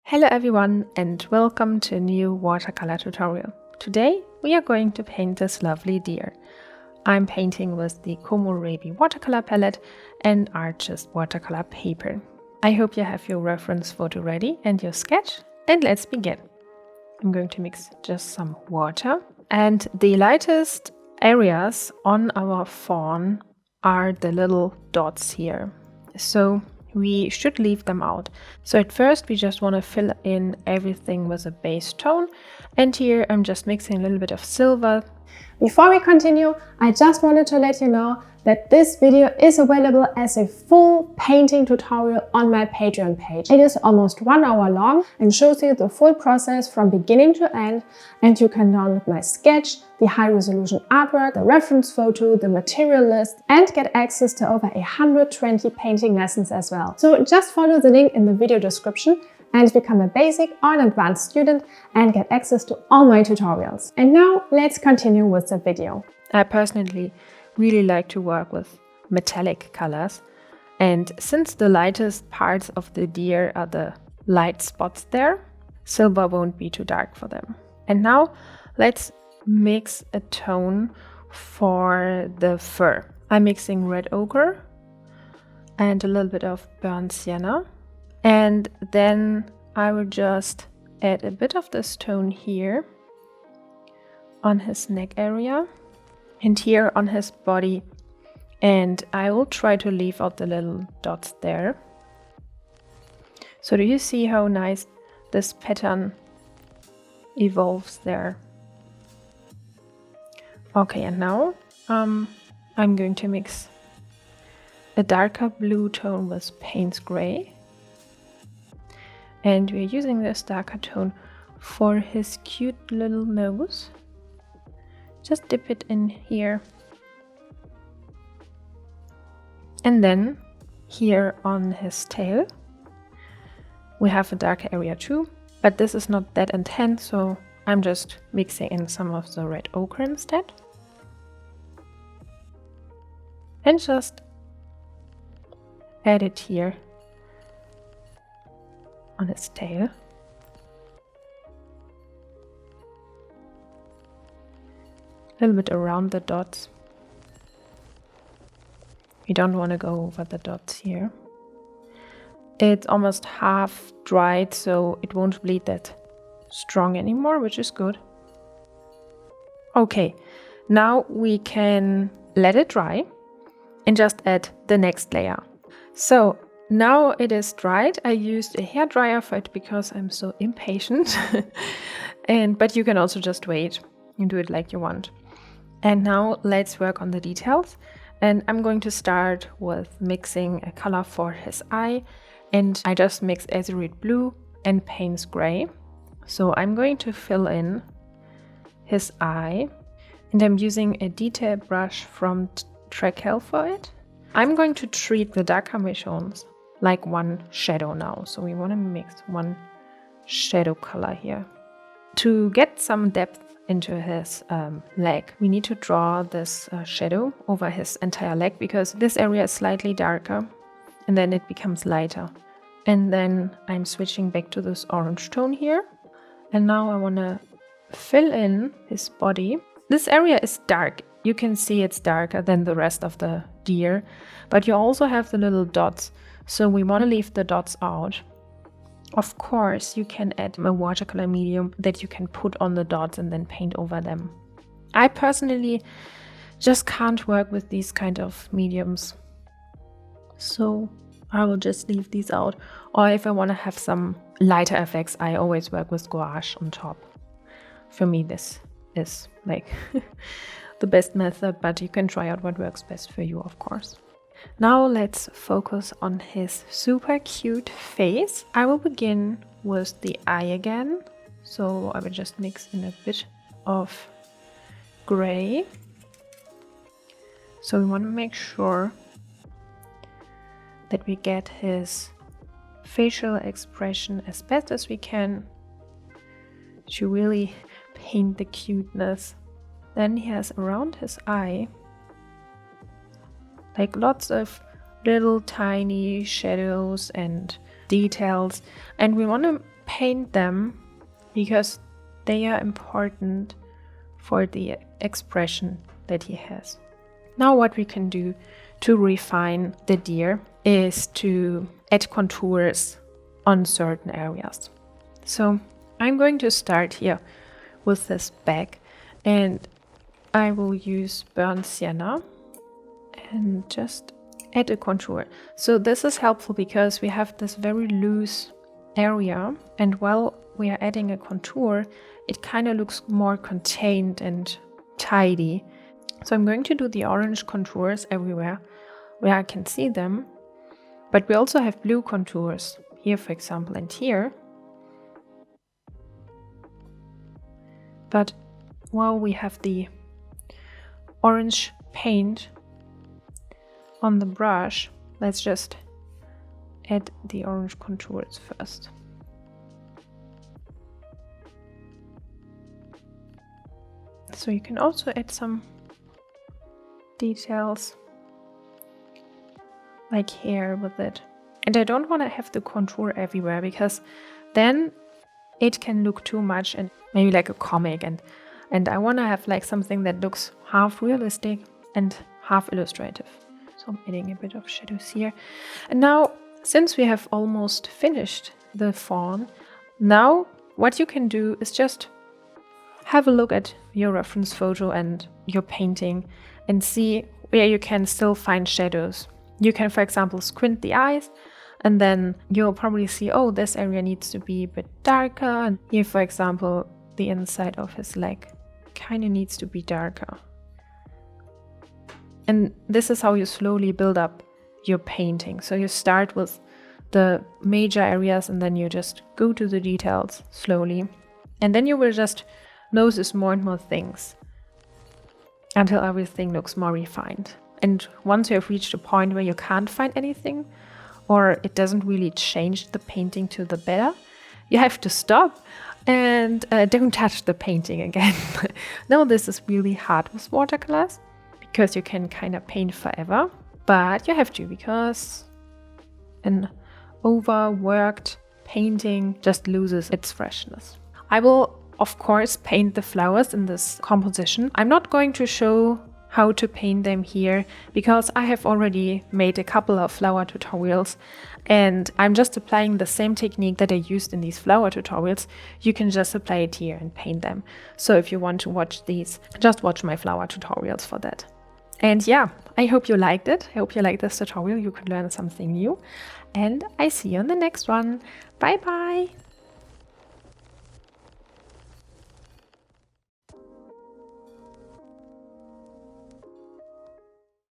Hello everyone and welcome to a new watercolor tutorial. Today we are going to paint this lovely deer. I'm painting with the Komorebi watercolor palette and Arches watercolor paper. I hope you have your reference photo ready and your sketch, and let's begin. I'm going to mix just some water, and the lightest areas on our fawn are the little dots here. So we should leave them out. So at first we just want to fill in everything with a base tone, and here I'm just mixing a little bit of silver. Before we continue, I just wanted to let you know that this video is available as a full painting tutorial on my Patreon page. It is almost 1 hour long and shows you the full process from beginning to end, and you can download my sketch, the high resolution artwork, the reference photo, the material list, and get access to over 120 painting lessons as well. So just follow the link in the video description and become a basic or an advanced student and get access to all my tutorials. And now let's continue with the video. I personally really like to work with metallic colors, and since the lightest parts of the deer are the light spots there, silver won't be too dark for them. And now let's mix a tone for the fur. I'm mixing red ochre and a little bit of burnt sienna, and then I will just add a bit of this tone here on his neck area and here on his body, and I will try to leave out the little dots there. So do you see how nice this pattern evolves there? Okay, and now I'm going to mix a darker blue tone with Payne's Gray, and we're using this darker tone for his cute little nose. Just dip it in here. And then here on his tail, we have a darker area too, but this is not that intense, so I'm just mixing in some of the red ochre instead. And just add it here on his tail. A little bit around the dots. You don't want to go over the dots here. It's almost half dried, so it won't bleed that strong anymore, which is good. Okay, now we can let it dry and just add the next layer. So now it is dried. I used a hairdryer for it because I'm so impatient. But you can also just wait and do it like you want. And now let's work on the details. And I'm going to start with mixing a color for his eye. And I just mix azurite blue and Payne's Gray. So I'm going to fill in his eye. And I'm using a detail brush from Trekell for it. I'm going to treat the dark combinations like one shadow now. So we want to mix one shadow color here. To get some depth into his leg, we need to draw this shadow over his entire leg, because this area is slightly darker and then it becomes lighter. And then I'm switching back to this orange tone here. And now I want to fill in his body. This area is dark. You can see it's darker than the rest of the deer, but you also have the little dots. So we want to leave the dots out. Of course, you can add a watercolor medium that you can put on the dots and then paint over them. I personally just can't work with these kind of mediums, so I will just leave these out. Or if I want to have some lighter effects, I always work with gouache on top. For me, this is like the best method, but you can try out what works best for you, of course. Now let's focus on his super cute face. I will begin with the eye again. So I will just mix in a bit of gray. So we want to make sure that we get his facial expression as best as we can to really paint the cuteness. Then he has around his eye like lots of little tiny shadows and details, and we want to paint them because they are important for the expression that he has. Now what we can do to refine the deer is to add contours on certain areas. So I'm going to start here with this back, and I will use burnt sienna and just add a contour. So this is helpful because we have this very loose area, and while we are adding a contour, it kind of looks more contained and tidy. So I'm going to do the orange contours everywhere where I can see them, but we also have blue contours here, for example, and here. But while we have the orange paint on the brush, let's just add the orange contours first. So you can also add some details like hair with it. And I don't want to have the contour everywhere because then it can look too much and maybe like a comic, and I want to have like something that looks half realistic and half illustrative. So I'm adding a bit of shadows here. And now, since we have almost finished the fawn, now what you can do is just have a look at your reference photo and your painting and see where you can still find shadows. You can, for example, squint the eyes, and then you'll probably see, oh, this area needs to be a bit darker. And here, for example, the inside of his leg kind of needs to be darker. And this is how you slowly build up your painting. So you start with the major areas and then you just go to the details slowly. And then you will just notice more and more things until everything looks more refined. And once you have reached a point where you can't find anything, or it doesn't really change the painting to the better, you have to stop and don't touch the painting again. Now this is really hard with watercolors because you can kind of paint forever, but you have to because an overworked painting just loses its freshness. I will of course paint the flowers in this composition. I'm not going to show how to paint them here because I have already made a couple of flower tutorials and I'm just applying the same technique that I used in these flower tutorials. You can just apply it here and paint them. So if you want to watch these, just watch my flower tutorials for that. And yeah, I hope you liked it. I hope you liked this tutorial. You could learn something new, and I see you on the next one. Bye bye.